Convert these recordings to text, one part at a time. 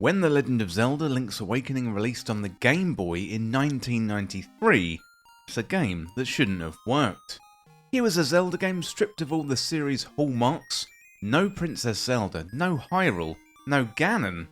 When The Legend of Zelda Link's Awakening released on the Game Boy in 1993, it's a game that shouldn't have worked. Here was a Zelda game stripped of all the series' hallmarks, no Princess Zelda, no Hyrule, no Ganon,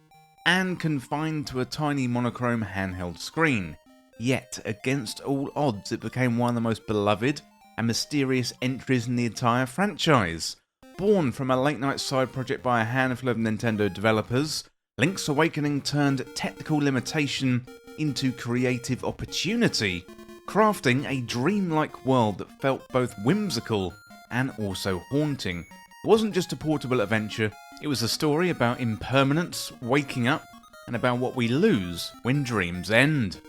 and confined to a tiny monochrome handheld screen. Yet, against all odds, it became one of the most beloved and mysterious entries in the entire franchise. Born from a late-night side project by a handful of Nintendo developers, Link's Awakening turned technical limitation into creative opportunity, crafting a dreamlike world that felt both whimsical and also haunting. It wasn't just a portable adventure, it was a story about impermanence, waking up, and about what we lose when dreams end.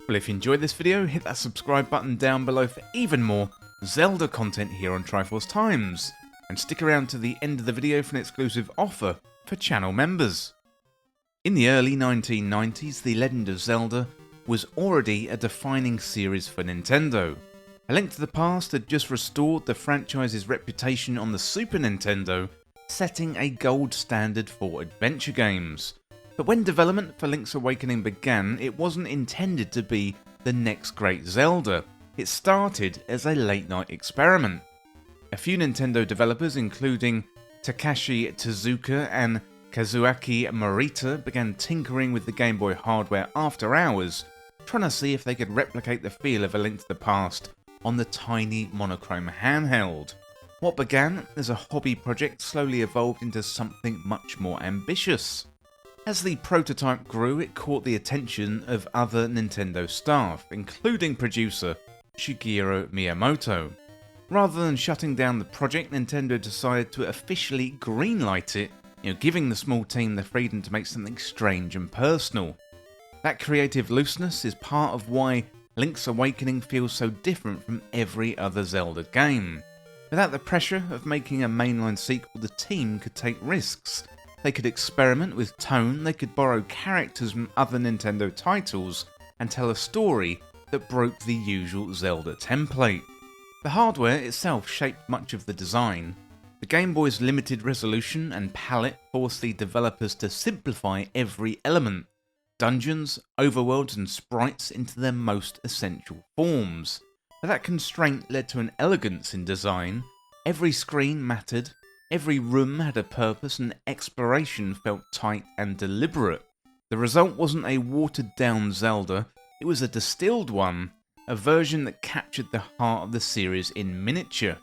Well, if you enjoyed this video, hit that subscribe button down below for even more Zelda content here on Triforce Times, and stick around to the end of the video for an exclusive offer for channel members. In the early 1990s, The Legend of Zelda was already a defining series for Nintendo. A Link to the Past had just restored the franchise's reputation on the Super Nintendo, setting a gold standard for adventure games. But when development for Link's Awakening began, it wasn't intended to be the next great Zelda. It started as a late-night experiment. A few Nintendo developers, including Takashi Tezuka and Kazuaki Morita, began tinkering with the Game Boy hardware after hours, trying to see if they could replicate the feel of A Link to the Past on the tiny monochrome handheld. What began as a hobby project slowly evolved into something much more ambitious. As the prototype grew, it caught the attention of other Nintendo staff, including producer Shigeru Miyamoto. Rather than shutting down the project, Nintendo decided to officially greenlight it, giving the small team the freedom to make something strange and personal. That creative looseness is part of why Link's Awakening feels so different from every other Zelda game. Without the pressure of making a mainline sequel, the team could take risks. They could experiment with tone, they could borrow characters from other Nintendo titles, and tell a story that broke the usual Zelda template. The hardware itself shaped much of the design. The Game Boy's limited resolution and palette forced the developers to simplify every element, dungeons, overworlds and sprites into their most essential forms. But that constraint led to an elegance in design. Every screen mattered, every room had a purpose, and exploration felt tight and deliberate. The result wasn't a watered-down Zelda, it was a distilled one, a version that captured the heart of the series in miniature.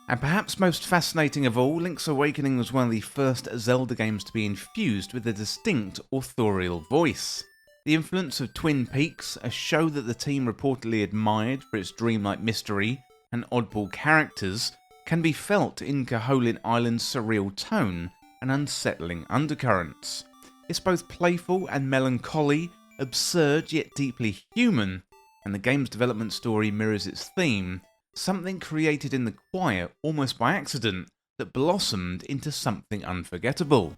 And perhaps most fascinating of all, Link's Awakening was one of the first Zelda games to be infused with a distinct authorial voice. The influence of Twin Peaks, a show that the team reportedly admired for its dreamlike mystery and oddball characters, can be felt in Koholint Island's surreal tone and unsettling undercurrents. It's both playful and melancholy, absurd yet deeply human, and the game's development story mirrors its theme, something created in the quiet almost by accident that blossomed into something unforgettable.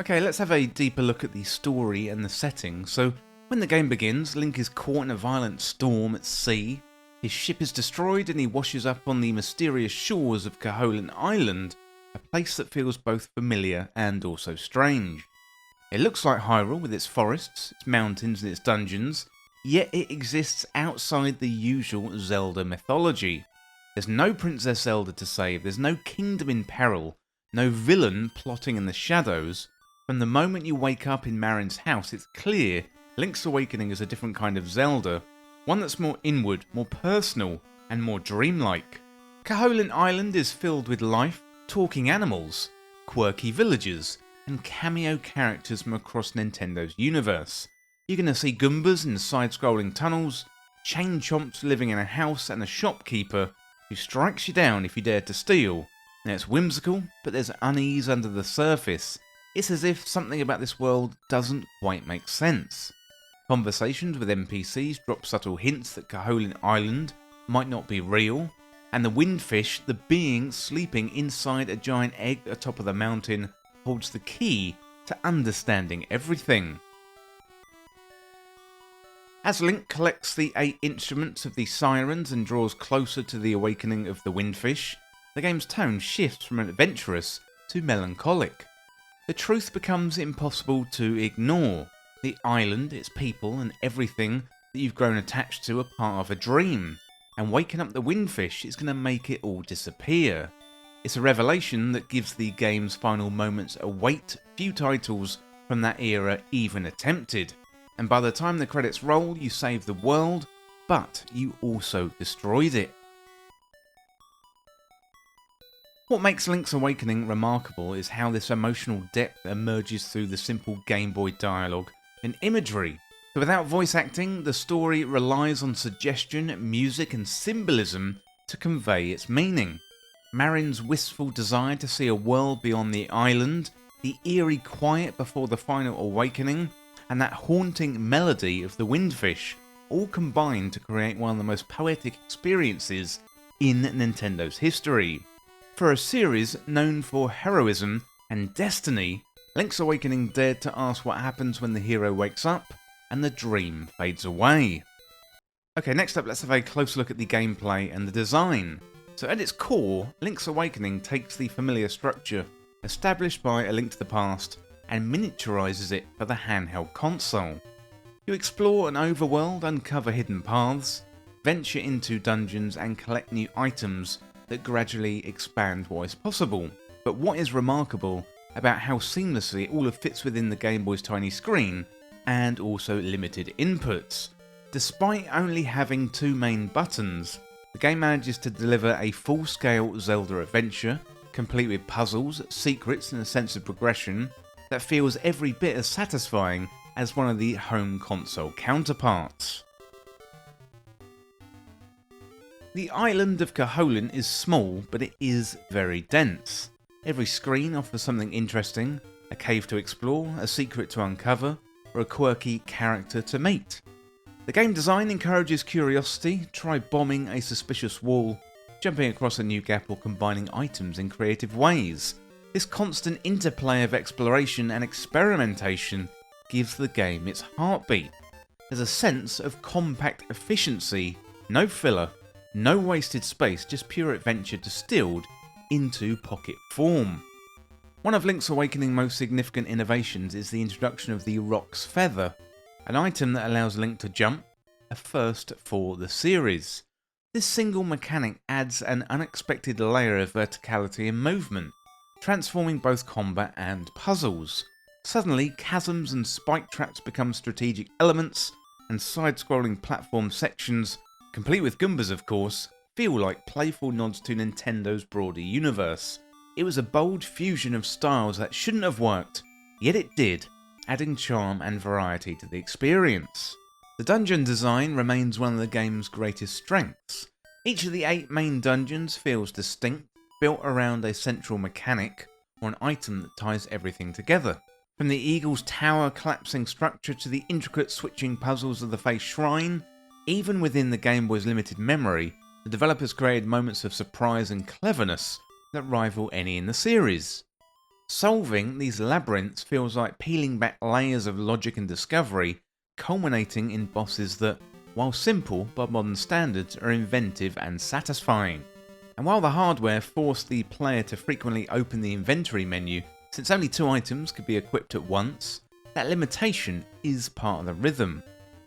Okay, let's have a deeper look at the story and the setting. So, when the game begins, Link is caught in a violent storm at sea. His ship is destroyed and he washes up on the mysterious shores of Koholint Island, a place that feels both familiar and also strange. It looks like Hyrule with its forests, its mountains and its dungeons, yet it exists outside the usual Zelda mythology. There's no Princess Zelda to save, there's no kingdom in peril, no villain plotting in the shadows. From the moment you wake up in Marin's house, it's clear Link's Awakening is a different kind of Zelda, one that's more inward, more personal, and more dreamlike. Koholint Island is filled with life, talking animals, quirky villagers, and cameo characters from across Nintendo's universe. You're going to see Goombas in side-scrolling tunnels, chain chomps living in a house, and a shopkeeper who strikes you down if you dare to steal. Now it's whimsical, but there's unease under the surface. It's as if something about this world doesn't quite make sense. Conversations with NPCs drop subtle hints that Koholint Island might not be real, and the windfish, the being sleeping inside a giant egg atop of the mountain, holds the key to understanding everything. As Link collects the 8 instruments of the sirens and draws closer to the awakening of the windfish, the game's tone shifts from adventurous to melancholic. the truth becomes impossible to ignore. The island, its people, and everything that you've grown attached to are part of a dream, and waking up the windfish is going to make it all disappear. It's a revelation that gives the game's final moments a weight few titles from that era even attempted. And by the time the credits roll, you save the world, but you also destroyed it. What makes Link's Awakening remarkable is how this emotional depth emerges through the simple Game Boy dialogue and imagery. So without voice acting, the story relies on suggestion, music and symbolism to convey its meaning. Marin's wistful desire to see a world beyond the island, the eerie quiet before the final awakening, and that haunting melody of the windfish all combine to create one of the most poetic experiences in Nintendo's history. For a series known for heroism and destiny, Link's Awakening dared to ask what happens when the hero wakes up and the dream fades away. Okay, next up let's have a closer look at the gameplay and the design. So at its core, Link's Awakening takes the familiar structure established by A Link to the Past and miniaturises it for the handheld console. You explore an overworld, uncover hidden paths, venture into dungeons and collect new items that gradually expand what is possible. But what is remarkable about how seamlessly it all fits within the Game Boy's tiny screen and also limited inputs. Despite only having two main buttons, the game manages to deliver a full-scale Zelda adventure, complete with puzzles, secrets and a sense of progression that feels every bit as satisfying as one of the home console counterparts. The island of Koholint is small, but it is very dense. Every screen offers something interesting, a cave to explore, a secret to uncover, or a quirky character to meet. The game design encourages curiosity. Try bombing a suspicious wall, jumping across a new gap or combining items in creative ways. This constant interplay of exploration and experimentation gives the game its heartbeat. There's a sense of compact efficiency, no filler, no wasted space, just pure adventure distilled into pocket form. One of Link's Awakening's most significant innovations is the introduction of the Rock's Feather, an item that allows Link to jump, a first for the series. This single mechanic adds an unexpected layer of verticality and movement, transforming both combat and puzzles. Suddenly, chasms and spike traps become strategic elements, and side-scrolling platform sections, complete with Goombas of course, feel like playful nods to Nintendo's broader universe. It was a bold fusion of styles that shouldn't have worked, yet it did, adding charm and variety to the experience. The dungeon design remains one of the game's greatest strengths. Each of the 8 main dungeons feels distinct, built around a central mechanic or an item that ties everything together. From the Eagle's Tower collapsing structure to the intricate switching puzzles of the Face Shrine, even within the Game Boy's limited memory, the developers created moments of surprise and cleverness that rival any in the series. Solving these labyrinths feels like peeling back layers of logic and discovery, culminating in bosses that, while simple by modern standards, are inventive and satisfying. And while the hardware forced the player to frequently open the inventory menu, since only 2 items could be equipped at once, that limitation is part of the rhythm.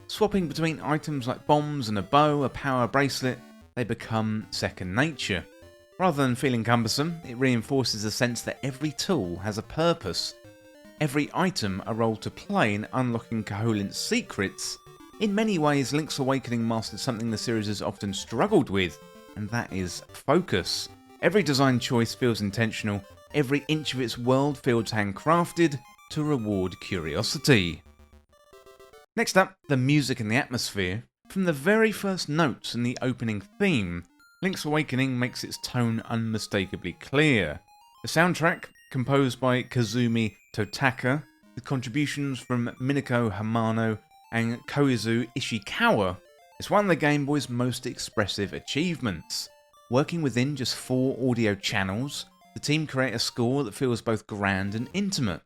Swapping between items like bombs and a bow, a power bracelet, they become second nature. Rather than feeling cumbersome, it reinforces the sense that every tool has a purpose, every item a role to play in unlocking Koholint's secrets. In many ways, Link's Awakening mastered something the series has often struggled with, and that is focus. Every design choice feels intentional, every inch of its world feels handcrafted to reward curiosity. Next up, the music and the atmosphere. From the very first notes in the opening theme, Link's Awakening makes its tone unmistakably clear. The soundtrack, composed by Kazumi Totaka, with contributions from Minako Hamano and Koizu Ishikawa, is one of the Game Boy's most expressive achievements. Working within just 4 audio channels, the team create a score that feels both grand and intimate.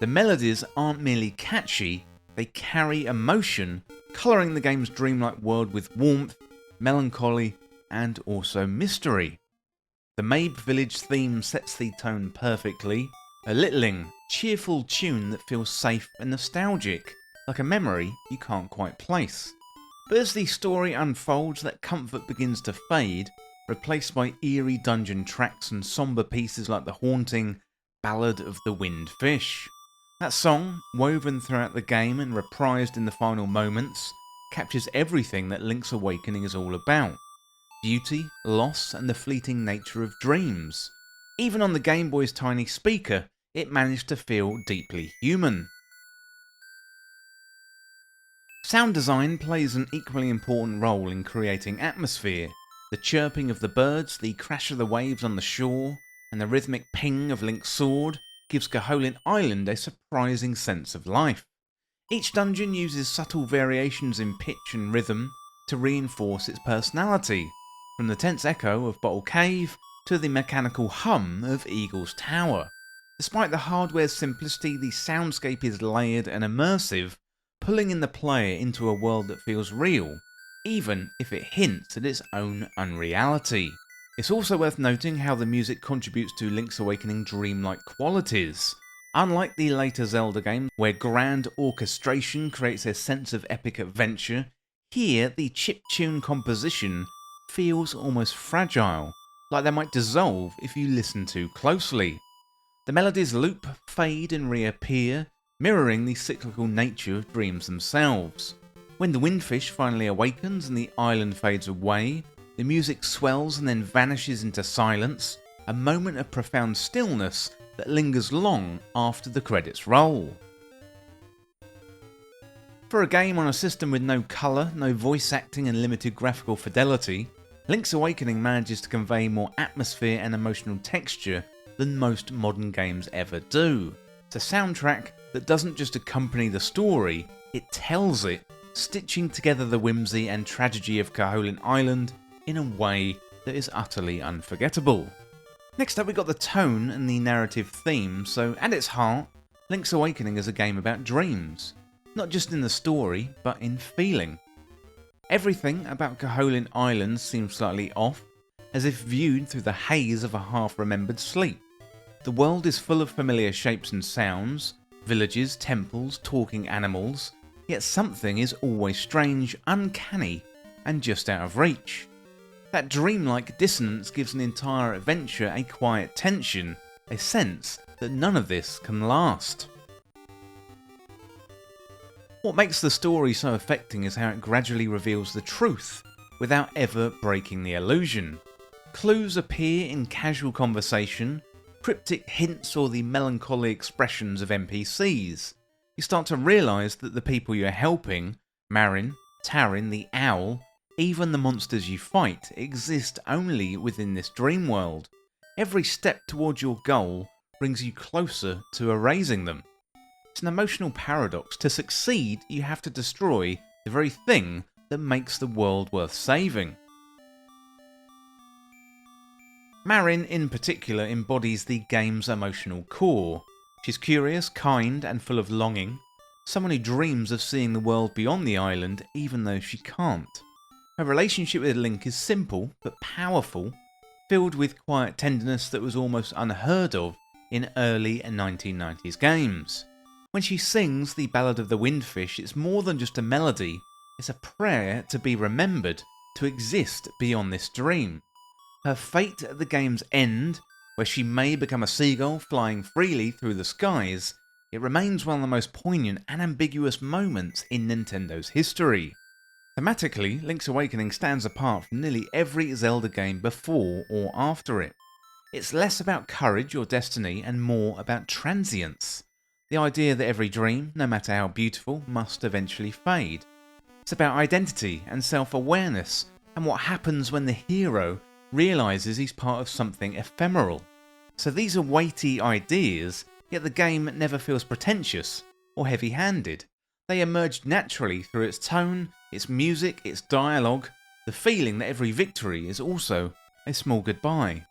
The melodies aren't merely catchy, they carry emotion, colouring the game's dreamlike world with warmth, melancholy, and also mystery. The Mabe Village theme sets the tone perfectly, belittling cheerful tune that feels safe and nostalgic, like a memory you can't quite place. But as the story unfolds, that comfort begins to fade, replaced by eerie dungeon tracks and somber pieces like the haunting Ballad of the Winged Fish. That song, woven throughout the game and reprised in the final moments, captures everything that Link's Awakening is all about. Beauty, loss, and the fleeting nature of dreams. Even on the Game Boy's tiny speaker, it managed to feel deeply human. Sound design plays an equally important role in creating atmosphere. The chirping of the birds, the crash of the waves on the shore, and the rhythmic ping of Link's sword gives Koholint Island a surprising sense of life. Each dungeon uses subtle variations in pitch and rhythm to reinforce its personality, from the tense echo of Bottle Cave to the mechanical hum of Eagle's Tower. Despite the hardware's simplicity, the soundscape is layered and immersive, pulling in the player into a world that feels real, even if it hints at its own unreality. It's also worth noting how the music contributes to Link's Awakening dreamlike qualities. Unlike the later Zelda games, where grand orchestration creates a sense of epic adventure, here the chiptune composition feels almost fragile, like they might dissolve if you listen too closely. The melodies loop, fade and reappear, mirroring the cyclical nature of dreams themselves. When the windfish finally awakens and the island fades away, the music swells and then vanishes into silence, a moment of profound stillness that lingers long after the credits roll. For a game on a system with no colour, no voice acting and limited graphical fidelity, Link's Awakening manages to convey more atmosphere and emotional texture than most modern games ever do. It's a soundtrack that doesn't just accompany the story, it tells it, stitching together the whimsy and tragedy of Koholint Island in a way that is utterly unforgettable. Next up we got the tone and the narrative theme, so at its heart, Link's Awakening is a game about dreams, not just in the story, but in feeling. Everything about Koholint Island seems slightly off, as if viewed through the haze of a half-remembered sleep. The world is full of familiar shapes and sounds, villages, temples, talking animals, yet something is always strange, uncanny, and just out of reach. That dreamlike dissonance gives an entire adventure a quiet tension, a sense that none of this can last. What makes the story so affecting is how it gradually reveals the truth, without ever breaking the illusion. Clues appear in casual conversation, cryptic hints or the melancholy expressions of NPCs. You start to realise that the people you're helping, Marin, Tarin, the owl, even the monsters you fight, exist only within this dream world. Every step towards your goal brings you closer to erasing them. It's an emotional paradox. To succeed, you have to destroy the very thing that makes the world worth saving. Marin in particular embodies the game's emotional core. She's curious, kind and full of longing, someone who dreams of seeing the world beyond the island even though she can't. Her relationship with Link is simple but powerful, filled with quiet tenderness that was almost unheard of in early 1990s games. When she sings the Ballad of the Windfish, it's more than just a melody, it's a prayer to be remembered, to exist beyond this dream. Her fate at the game's end, where she may become a seagull flying freely through the skies, it remains one of the most poignant and ambiguous moments in Nintendo's history. Thematically, Link's Awakening stands apart from nearly every Zelda game before or after it. It's less about courage or destiny and more about transience. The idea that every dream, no matter how beautiful, must eventually fade. It's about identity and self-awareness, and what happens when the hero realises he's part of something ephemeral. So these are weighty ideas, yet the game never feels pretentious or heavy-handed. They emerge naturally through its tone, its music, its dialogue, the feeling that every victory is also a small goodbye.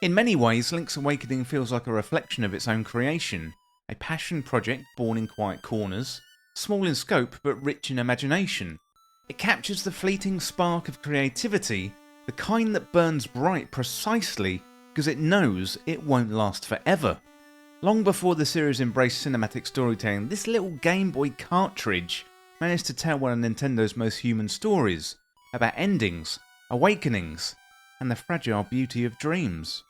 In many ways, Link's Awakening feels like a reflection of its own creation, a passion project born in quiet corners, small in scope but rich in imagination. It captures the fleeting spark of creativity, the kind that burns bright precisely because it knows it won't last forever. Long before the series embraced cinematic storytelling, this little Game Boy cartridge managed to tell one of Nintendo's most human stories about endings, awakenings, and the fragile beauty of dreams.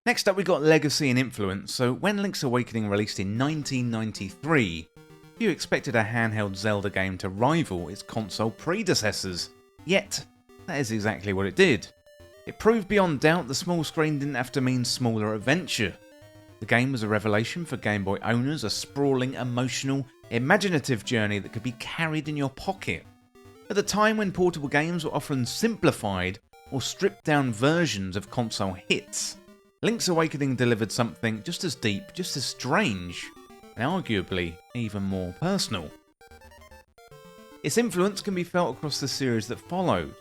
Next up we got legacy and influence. So when Link's Awakening released in 1993, few expected a handheld Zelda game to rival its console predecessors. Yet, that is exactly what it did. It proved beyond doubt the small screen didn't have to mean smaller adventure. The game was a revelation for Game Boy owners, a sprawling, emotional, imaginative journey that could be carried in your pocket. At the time when portable games were often simplified or stripped down versions of console hits, Link's Awakening delivered something just as deep, just as strange, and arguably even more personal. Its influence can be felt across the series that followed.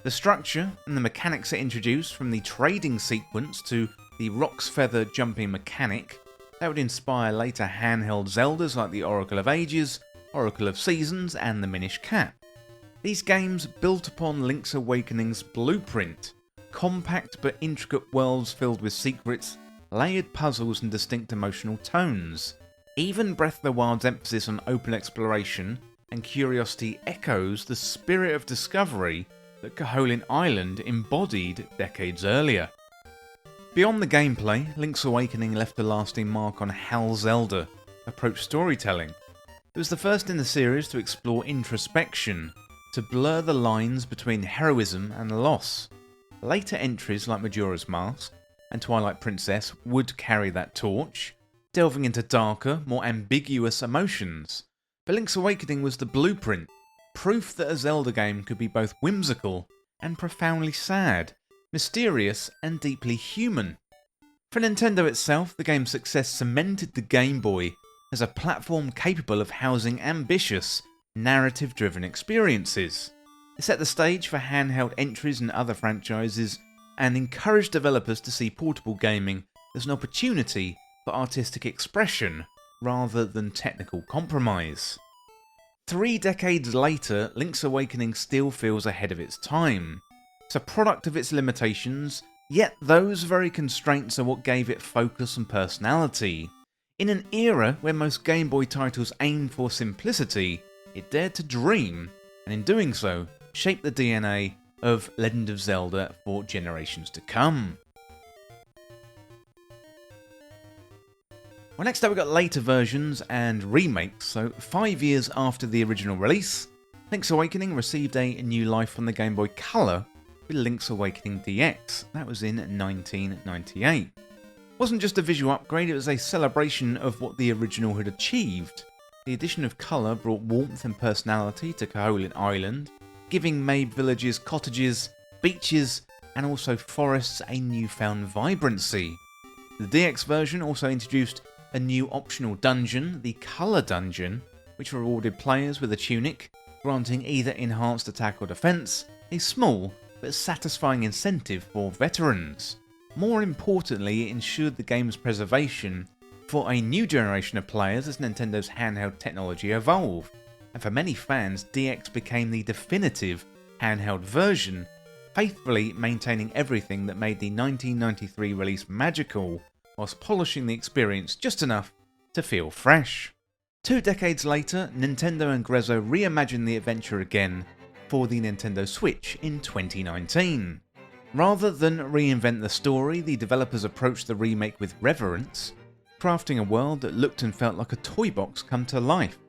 The structure and the mechanics it introduced, from the trading sequence to the Rock's Feather jumping mechanic, that would inspire later handheld Zeldas like the Oracle of Ages, Oracle of Seasons, and the Minish Cap. These games built upon Link's Awakening's blueprint: compact but intricate worlds filled with secrets, layered puzzles and distinct emotional tones. Even Breath of the Wild's emphasis on open exploration and curiosity echoes the spirit of discovery that Koholint Island embodied decades earlier. Beyond the gameplay, Link's Awakening left a lasting mark on how Zelda approached storytelling. It was the first in the series to explore introspection, to blur the lines between heroism and loss. Later entries like Majora's Mask and Twilight Princess would carry that torch, delving into darker, more ambiguous emotions. But Link's Awakening was the blueprint, proof that a Zelda game could be both whimsical and profoundly sad, mysterious and deeply human. For Nintendo itself, the game's success cemented the Game Boy as a platform capable of housing ambitious, narrative-driven experiences. It set the stage for handheld entries and other franchises, and encouraged developers to see portable gaming as an opportunity for artistic expression rather than technical compromise. 3 decades later, Link's Awakening still feels ahead of its time. It's a product of its limitations, yet those very constraints are what gave it focus and personality. In an era where most Game Boy titles aimed for simplicity, it dared to dream, and in doing so, shaped the DNA of Legend of Zelda for generations to come. Well, next up we've got later versions and remakes. So 5 years after the original release, Link's Awakening received a new life on the Game Boy Color with Link's Awakening DX. That was in 1998. It wasn't just a visual upgrade, it was a celebration of what the original had achieved. The addition of colour brought warmth and personality to Koholint Island, giving Mabe villages, cottages, beaches, and also forests a newfound vibrancy. The DX version also introduced a new optional dungeon, the Colour Dungeon, which rewarded players with a tunic, granting either enhanced attack or defence, a small but satisfying incentive for veterans. More importantly, it ensured the game's preservation for a new generation of players as Nintendo's handheld technology evolved, and for many fans, DX became the definitive handheld version, faithfully maintaining everything that made the 1993 release magical, whilst polishing the experience just enough to feel fresh. 2 decades later, Nintendo and Grezzo reimagined the adventure again for the Nintendo Switch in 2019. Rather than reinvent the story, the developers approached the remake with reverence, crafting a world that looked and felt like a toy box come to life.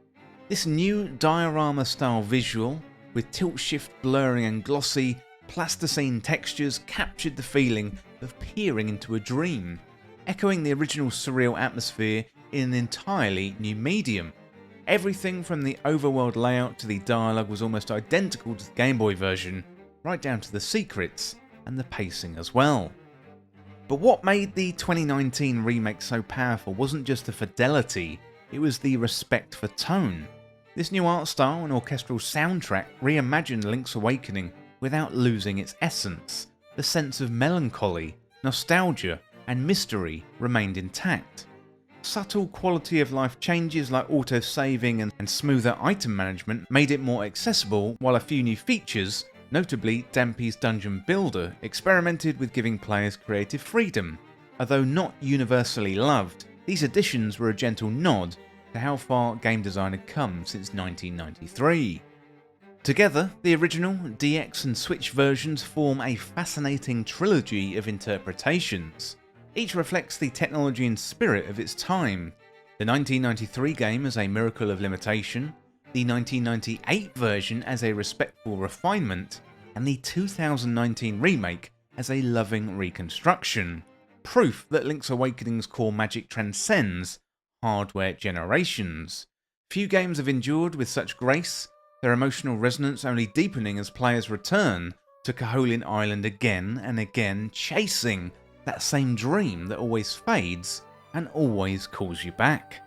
This new diorama-style visual, with tilt-shift blurring and glossy, plasticine textures, captured the feeling of peering into a dream, echoing the original surreal atmosphere in an entirely new medium. Everything from the overworld layout to the dialogue was almost identical to the Game Boy version, right down to the secrets and the pacing as well. But what made the 2019 remake so powerful wasn't just the fidelity, it was the respect for tone. This new art style and orchestral soundtrack reimagined Link's Awakening without losing its essence. The sense of melancholy, nostalgia, and mystery remained intact. Subtle quality of life changes like auto-saving and smoother item management made it more accessible, while a few new features Notably, Dampy's Dungeon Builder experimented with giving players creative freedom. Although not universally loved, these additions were a gentle nod to how far game design had come since 1993. Together, the original, DX and Switch versions form a fascinating trilogy of interpretations. Each reflects the technology and spirit of its time. The 1993 game as a miracle of limitation, the 1998 version as a respectful refinement, and the 2019 remake as a loving reconstruction. Proof that Link's Awakening's core magic transcends hardware generations. Few games have endured with such grace, their emotional resonance only deepening as players return to Koholint Island again and again, chasing that same dream that always fades and always calls you back.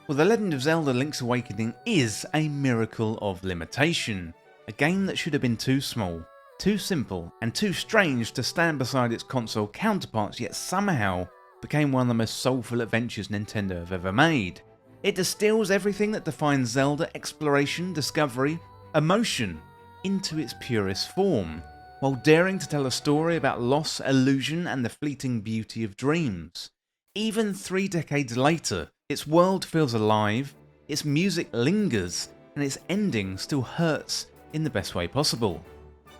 Well, The Legend of Zelda Link's Awakening is a miracle of limitation, a game that should have been too small, too simple, and too strange to stand beside its console counterparts, yet somehow became one of the most soulful adventures Nintendo have ever made. It distills everything that defines Zelda: exploration, discovery, emotion, into its purest form, while daring to tell a story about loss, illusion, and the fleeting beauty of dreams. Even 3 decades later, its world feels alive, its music lingers, and its ending still hurts in the best way possible.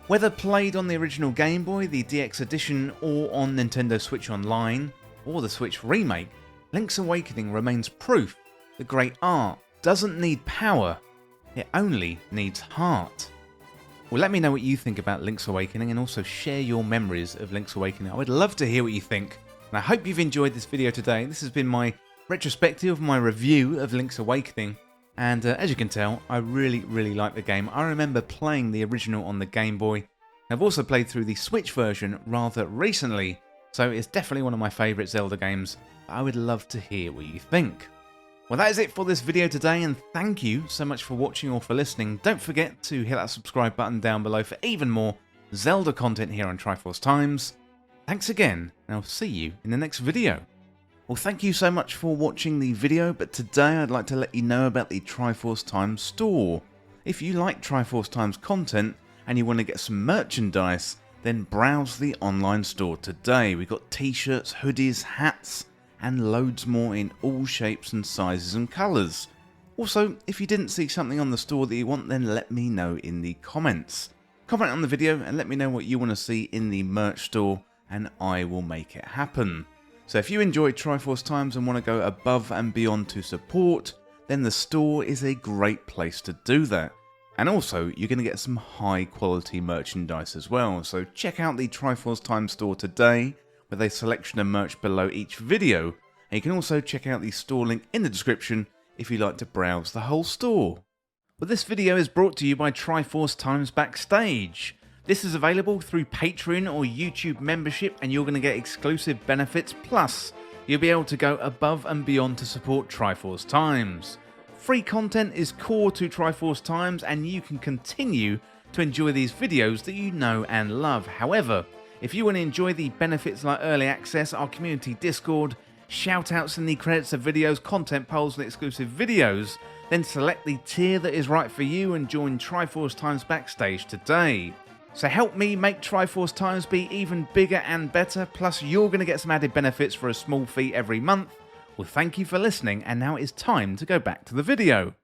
Whether played on the original Game Boy, the DX edition, or on Nintendo Switch Online, or the Switch remake, Link's Awakening remains proof that great art doesn't need power, it only needs heart. Well, let me know what you think about Link's Awakening, and also share your memories of Link's Awakening. I would love to hear what you think, and I hope you've enjoyed this video today. This has been my retrospective, my review of Link's Awakening, and as you can tell, I really like the game. I remember playing the original on the Game Boy. I've also played through the Switch version rather recently, so it's definitely one of my favourite Zelda games. I would love to hear what you think. Well, that is it for this video today, and thank you so much for watching or for listening. Don't forget to hit that subscribe button down below for even more Zelda content here on Triforce Times. Thanks again, and I'll see you in the next video. Well, thank you so much for watching the video, but today I'd like to let you know about the Triforce Times store. If you like Triforce Times content and you want to get some merchandise, then browse the online store today. We've got t-shirts, hoodies, hats, and loads more in all shapes and sizes and colours. Also, if you didn't see something on the store that you want, then let me know in the comments. Comment on the video and let me know what you want to see in the merch store, and I will make it happen. So if you enjoy Triforce Times and want to go above and beyond to support, then the store is a great place to do that. And also, you're going to get some high quality merchandise as well. So check out the Triforce Times store today, with a selection of merch below each video, and you can also check out the store link in the description if you'd like to browse the whole store. But this video is brought to you by Triforce Times Backstage. This is available through Patreon or YouTube membership, and you're going to get exclusive benefits, plus you'll be able to go above and beyond to support Triforce Times. Free content is core to Triforce Times, and you can continue to enjoy these videos that you know and love. However, if you want to enjoy the benefits like early access, our community Discord, shoutouts in the credits of videos, content polls and exclusive videos, then select the tier that is right for you and join Triforce Times Backstage today. So help me make Triforce Times be even bigger and better, plus you're going to get some added benefits for a small fee every month. Well, thank you for listening, and now it is time to go back to the video.